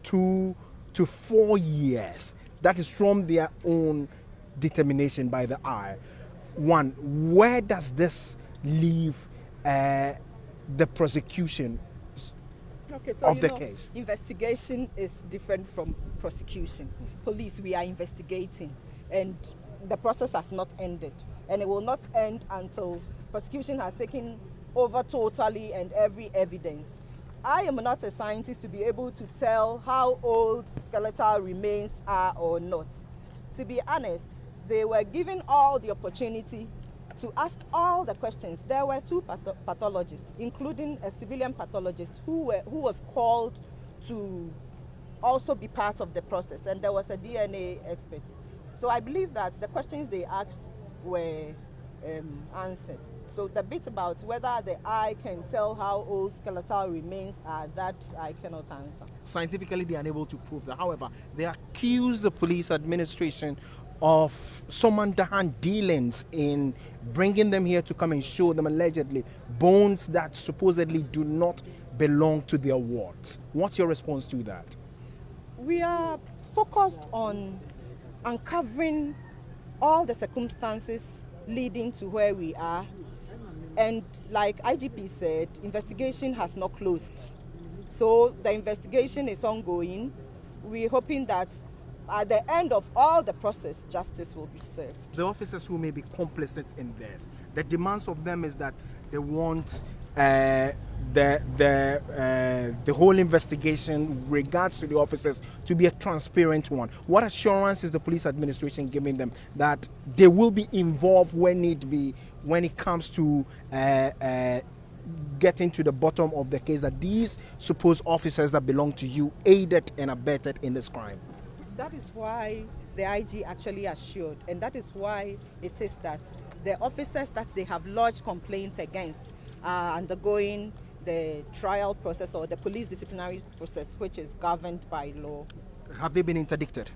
2 to 4 years. that is from their own determination by the eye. One, where does this leave the prosecution of the case? Investigation is different from prosecution. Police, we are investigating, and the process has not ended, and it will not end until prosecution has taken over totally and every evidence. I am not a scientist to be able to tell how old skeletal remains are or not. To be honest, they were given all the opportunity to ask all the questions. There were two pathologists, including a civilian pathologist who was called to also be part of the process, and there was a DNA expert. So I believe that the questions they asked were answered. So the bit about whether the eye can tell how old skeletal remains are, that I cannot answer. Scientifically, they are unable to prove that. However, they accuse the police administration of some underhand dealings in bringing them here to come and show them allegedly bones that supposedly do not belong to their wards. What's your response to that? We are focused on uncovering all the circumstances leading to where we are. And like IGP said, investigation has not closed. So the investigation is ongoing. We're hoping that at the end of all the process, justice will be served. The officers who may be complicit in this, the demands of them is that they want the whole investigation with regards to the officers to be a transparent one. What assurance is the police administration giving them that they will be involved when need be, when it comes to getting to the bottom of the case, that these supposed officers that belong to you aided and abetted in this crime? That is why the IG actually assured, and that is why it is that the officers that they have lodged complaints against are undergoing the trial process or the police disciplinary process, which is governed by law. Have they been interdicted?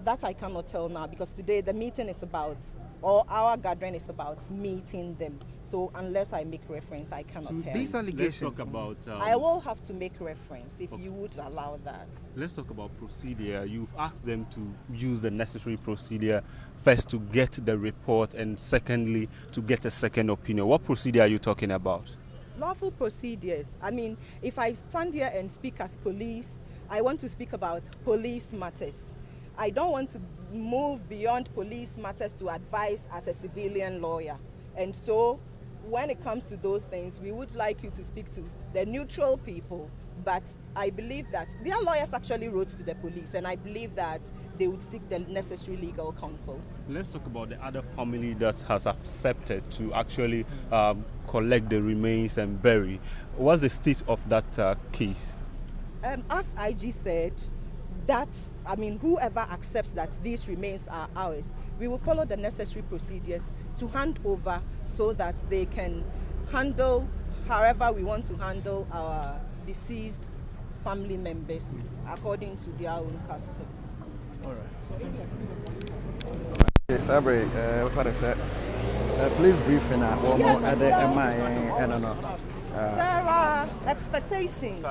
That I cannot tell now, because today the meeting is about, or our gathering is about meeting them. So unless I make reference, I cannot tell. These allegations. Let's talk about. I will have to make reference if you would allow that. Let's talk about procedure. You've asked them to use the necessary procedure, first to get the report, and secondly to get a second opinion. What procedure are you talking about? Lawful procedures. I mean, if I stand here and speak as police, I want to speak about police matters. I don't want to move beyond police matters to advise as a civilian lawyer. And so when it comes to those things, we would like you to speak to the neutral people. But I believe that their lawyers actually wrote to the police, and I believe that they would seek the necessary legal consult. Let's talk about the other family that has accepted to actually collect the remains and bury. What's the state of that case? As IG said, whoever accepts that these remains are ours, we will follow the necessary procedures to hand over so that they can handle however we want to handle our deceased family members according to their own custom. All right. Sabri, please briefing at one more at the MI and there are expectations.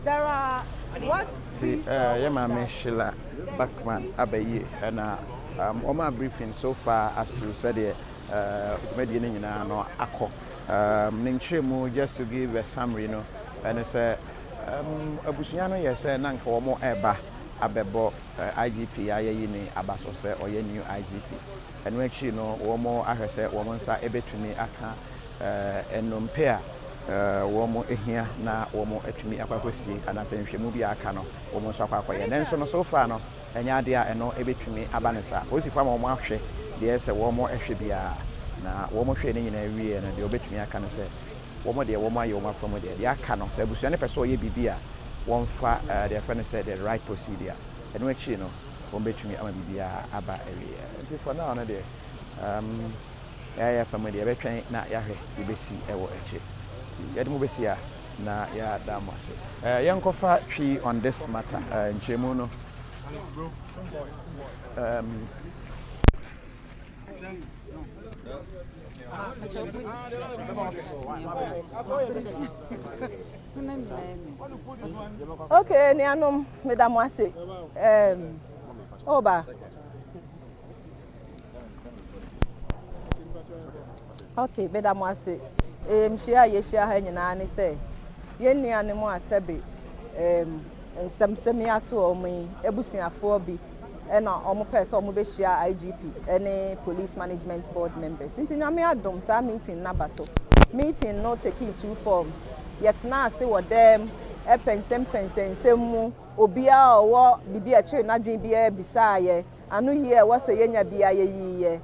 There are what? Yamame Sheila Backman Abaye and my briefing so far, as you said, Median no Ako. Ninchemu, just to give a summary, and it's Abusiano, yes, Nanka or more Eba Abebo IGP, Ayini Abasose or your new IGP. And when she know, or more, I said, woman's are able to me, Aka and Numpea. Womo here na womo etumi akwakosi anasenhwe mu bia aka no womo so akwakoye nenso no so far no enya de a eno ebetumi abanesa osifo ma womo ahwe de ese womo ehwe bia na womo hwe ne nyina wie na de obetumi aka no se womo de womo aye womo afro mo de aka no se abusua ne pese oye bibia wonfa de friend said the right procedure eno echi no womo betumi ama bibia aba ewie for now no de ya family ebetwen na yahwe ibesi ewo echi Yadmubesia na ya damase. Yankofa tree on this matter. Nchemuno. Okay, Nianum, Madame Wase. Oba. Okay, better mo say. Share ye share ha nyina ne say. Ye nuane mo asebe nsem ya to omo ebusuafo bi na omo person omo be share IGP any police management board members. Nti nyame adom sa meeting na baso. Meeting no take two forms. Yet na say what them pensem mu obia owo bibia chire na dwen bia bisa ye anu ye wo say yenya bia ye yiye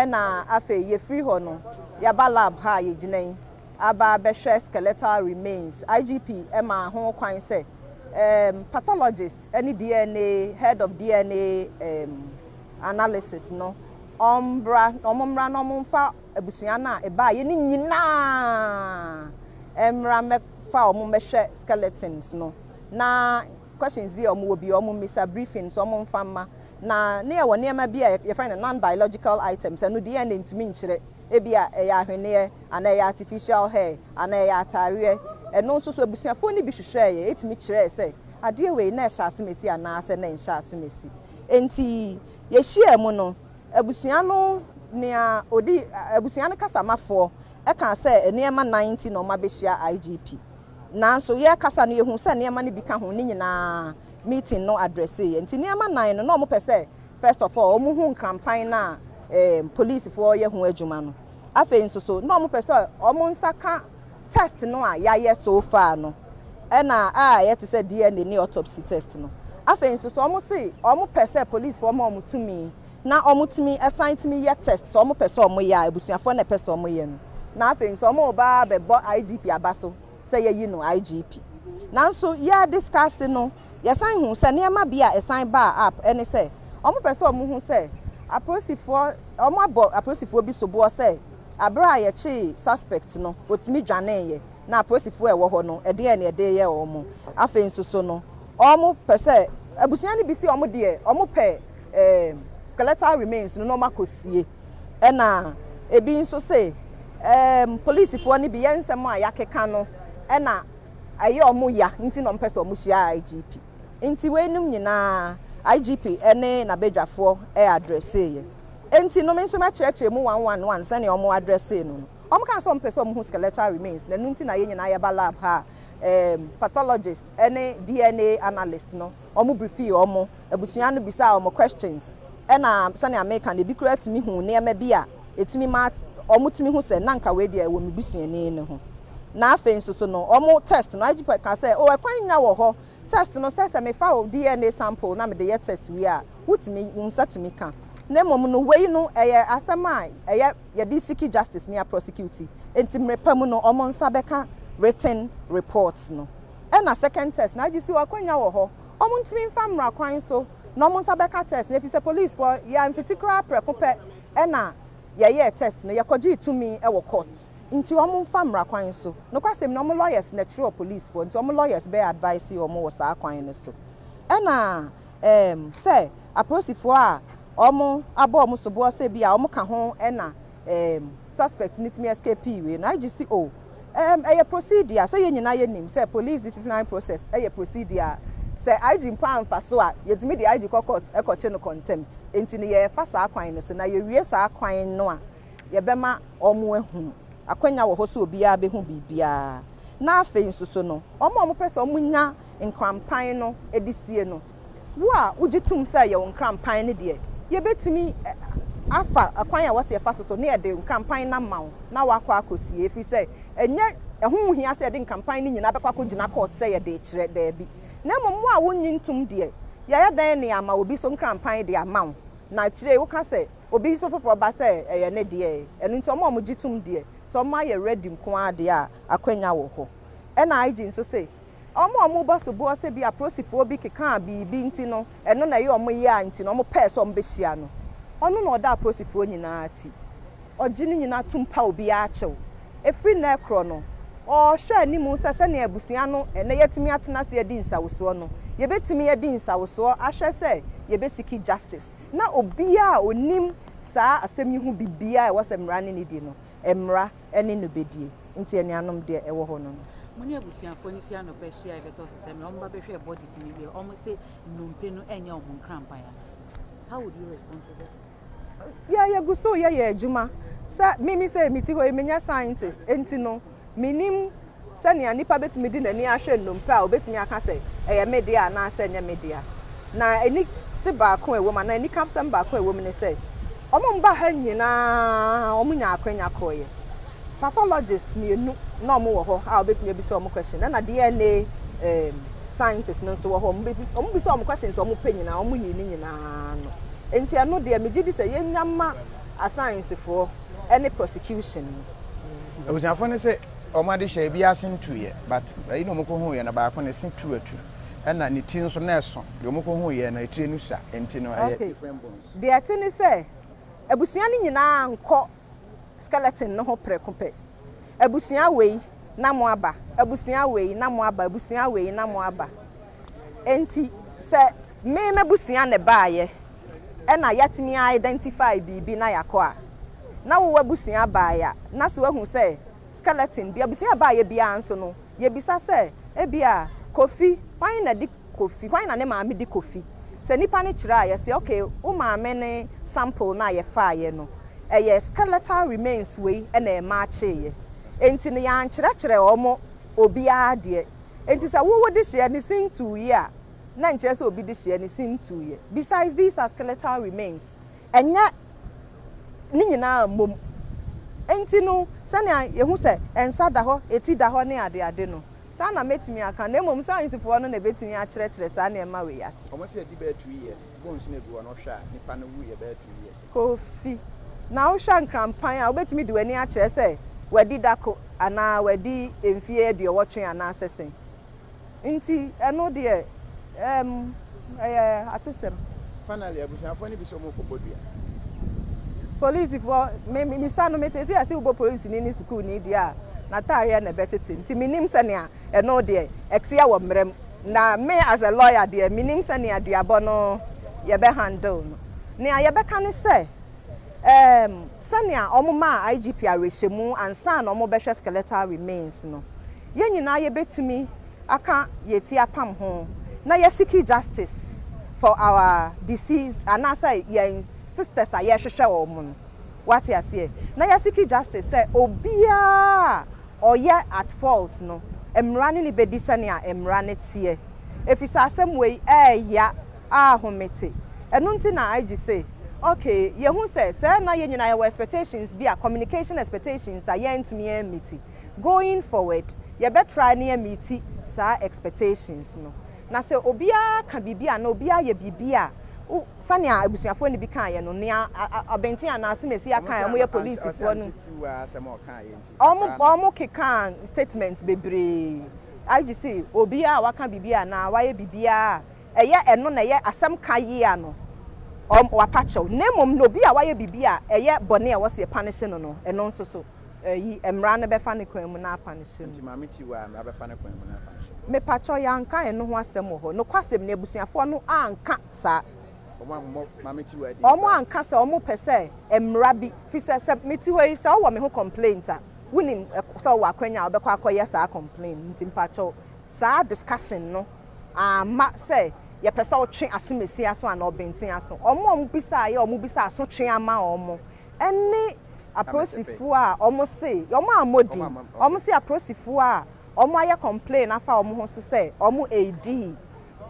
na afa ye free ho no ya ba lab ha ye ginan aba be hwe skeletal remains IGP ema ho kwan say pathologist any DNA head of DNA analysis no ombra no mumfa abusua na e ba ye ni nyina emra me fa omo mehwe skeletons no na questions bi omo obi omo misa briefings omo mfama na ne ye woni ema bi ye find non biological items anu de ene ntumi nkyire e bia e ya hwene ana ya artificial hair ana ya atare eno nso so abusuafo ni bi hwehwe ye etimi kyire se ade we na ehya asomesi ana ase na ehya asomesi enti ye hia mu no abusua no nea odi abusua no kasamafo e kan se enema 90 no ma be hia IGP nanso ye kasa no yehu se niam ne bi ka ho ni nyina meeting no address ye nti niam 9 no no mo pese first of all omo hu campaign na police for ye hu adwuma no afa nsoso no mo pese omo nsaka test no a ya ye so far no e na ye te se DNA ni autopsy test no afa nsoso omo se omo pese police for omo tumi na omo tumi assign me ye test so omo pese omo ya ebusuafo na pese omo ye no na afa nso omo ba be bo IGP abaso say ye no IGP nanso ya discuss no ye san hu say niam bia e san ba app ene say omo pese omo hu say aprosifo omo abo aprosifo bi so bo say abra ye chi suspect no otimi dwane ye na aprosifo e wo ho no e de ene de ye omo afa nso so no omo pese abusua ni bi si omo de omo pe skeletal remains no makosie e na ebi nso say police for ni bi yensem a yakeka no e na aye omo ya nti no mpese omo hia IGP nti we num nyina IGP ene na bedwafo address ye enti no menso ma kyerɛkyerɛ mu 111 sɛ ne omo address no omo kan so mpese omo hu skeletal remains na nti na ye nyina ya ba lab ha pathologist ene DNA analyst no omo brief omo abusua no bisa omo questions e na sɛ ne America na bi kura timi hu ne ema bi a etimi ma omo timi hu se nanka we de wo mebisuani ne ho na afa nso so no omo test no IGP ka say o ekwan nya wo ho test no say me fa o DNA sample na me de ye test we a wutimi unsatimi ka na mom no we no eye asema eye ye di seek justice near prosecute enti mrepam no omo nsa beka written reports no e na second test na agisi wa kwanya wo ho omo ntimi mfa mra kwan so na omo nsa beka test na fi say police for ya mfitikra prekope e na ye test no ye koji itumi e wo court nti omo mfa mra kwan so no kwasem no omo lawyers na true police for nti omo lawyers be advice you omo wo sa kwan no so e na say aprosifo a omo abo omo so bo say bia omo ka ho e na suspect nitimi escape we na IGCO a procedure say ye nyina ye nim say police disciplinary process a procedure say IG mpa mfa so a yetimi de IG court e ko che no contempt enti ne ye fa sa kwan no so na ye wie sa kwan no a ye bema omo ehunu akwanya wo ho so obia be hu bibia na afa nsuso no omo pese omo nya nkrampan no edisie no wo a ugitum say ye nkrampan ne de ye betumi afa akwanya wo se fa so ne ye de nkrampan na mawo na wakọ akosie efi say enye ehun hia say de nkrampan ne nyina bekwa kogina court say ye de kire da bi na mom a wonyi ntum de ya dan ne ama obi so nkrampan de amawo na kire wo ka say obi so foforo ba say eye ne de enu nti omo gitum de so ma ye ready nko ade a akwanya wo ho e na IG nso say omo boss bo say bi aprosifo obi keka bibi nti no eno na ye omo ye anti no omo pese omo behia no ono na oda aprosifo nyina ati ogini nyina tumpa obi a achew efri na ekro no o hwe animu sese na abusua no ene yetimi atena se edi nsawoso no ye betimi edi nsawoso ahwe se ye besiki justice na obi a onim saa asem yi hu bibia e wosemra ne di no emra ene no bedie nti enuanom de ewo ho no muni abusuafo ni fia no be share beto sese me omba be hwe body si ni be omo se nompe no enya omo nkrampa ya How would you respond to this? Yeah, go so yeah, Juma. Sir, me say me ti ho emenya scientist. Enti no, minim sani nipa betimi di nani ahwe nnompe a obetimi aka say eye media na asa nya media. Na eni ti ba ko ewo ma na eni kapsam ba ko ewo me ne say. Omo mba ha nyina omo nya akwanya koye. Pathologist me nu na omo wo ho a obetimi bi say omo question. Na DNA scientist no so wo ho omo bi say omo questions omo pe nyina omo nyina no. Enti ano de me gidi say yenyama a science for any prosecution. Obusiafo ne say omade hye bia sentu ye but you know moko hu ye na ba ko ne sentu atu na ne tin so na eso de moko hu ye na etire nu sha enti no different bones de atini say abusua ni nyina nko skeleton no ho prekope abusua wei na mo aba abusua wei na mo aba abusua wei na mo aba enti say me mabusua ne baaye na yatimi identify bibi na yakọ a na wo abusua baaya na se wahu say skeleton bia abusua baaya bia anso no ye bisa say e bia KOFI why na di KOFI why na ne maame di KOFI se nipa ne kira ye say okay o maame ne sample na ye fa ye no ye skeletal remains we na e match ye enti ne ya nkire omo obi ade enti sa wo di hye ne sintu ye a na nkire se obi di hye ne sintu ye besides these are skeletal remains enya ni nyina mom enti no sania yehu se ensa da ho eti da ho ne ade no sa na metimi aka na mom science fo no na betimi a kire sa na ema we yase omo se di be 2 years bones na gu no hwa nipa no wu ye be 2 years KOFI na wo hwa nkrampan a obetimi di wani a kire se wadi dako ana wadi emfie de wotwe ana sesen enti eno de atisem finally abusiafo ni bi so mo kobodua police for me sanu me say asi ubo police ni school ni dia na tare na betete nti minim sania eno de exia wo mrem na me as a lawyer de minim sania duabo no ye be handle no ne ye be kan say sania omuma IGP arehemu ansa na omo be hwe skeletal remains no ye nyina ye betumi aka yeti apam ho na ye seek justice for our deceased and say ye sisters are hwehwe omo what you say na ya seek justice say obia oye at fault no emrane ni bedisa ne a emrane tie efisa asem we ya ahomete eno nti na igi say okay ye hu say na ye nyina your expectations be a communication expectations are yent me meet going forward ye be try na meet sa expectations no na say obia ka bibia na obia ye bibia sania abusuafo ni bi kan ye no ne abenten ana asemesi akan am ye police fo no omo kekan statements bebre IGC obi a waka bibia na waye bibia eye eno na ye asem kaye ano wapacho nemom no obi a waye bibia eye bone e wo se punish no eno nso so yi emra na be fa ne kwan mu na punish nti mameti wa na be fa ne kwan mu na punish me pacho ya nka eno ho asem ho no kwasem na abusuafo no anka sa omo anka se omo pese emra bi fi se meti ho yi se wo me ho complaint a wunim so wa kwanya obekwa akoye sa complaint nti mpacho sa discussion no ama se ye pese o twe asomesi aso ana obenten aso omo bisa ye omo bisa aso twe ama omo eni aprosifu a omo se omo amodi omo se aprosifu a omo aye complain afa omo ho so se omo AD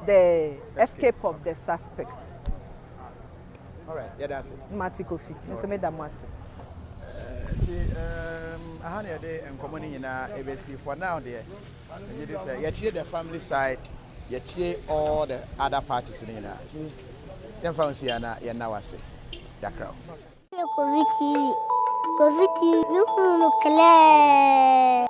the escape of the suspects. All right, yeah, that's it. Mati KOFI. Nso me da mwase. Ahane de enkomo ni nyina ebesi for now there. You just say you the family side, you all the other parties ni nyina. Dem fancy ana ye na wase. Dakra. KOFI TV. KOFI TV, no clear.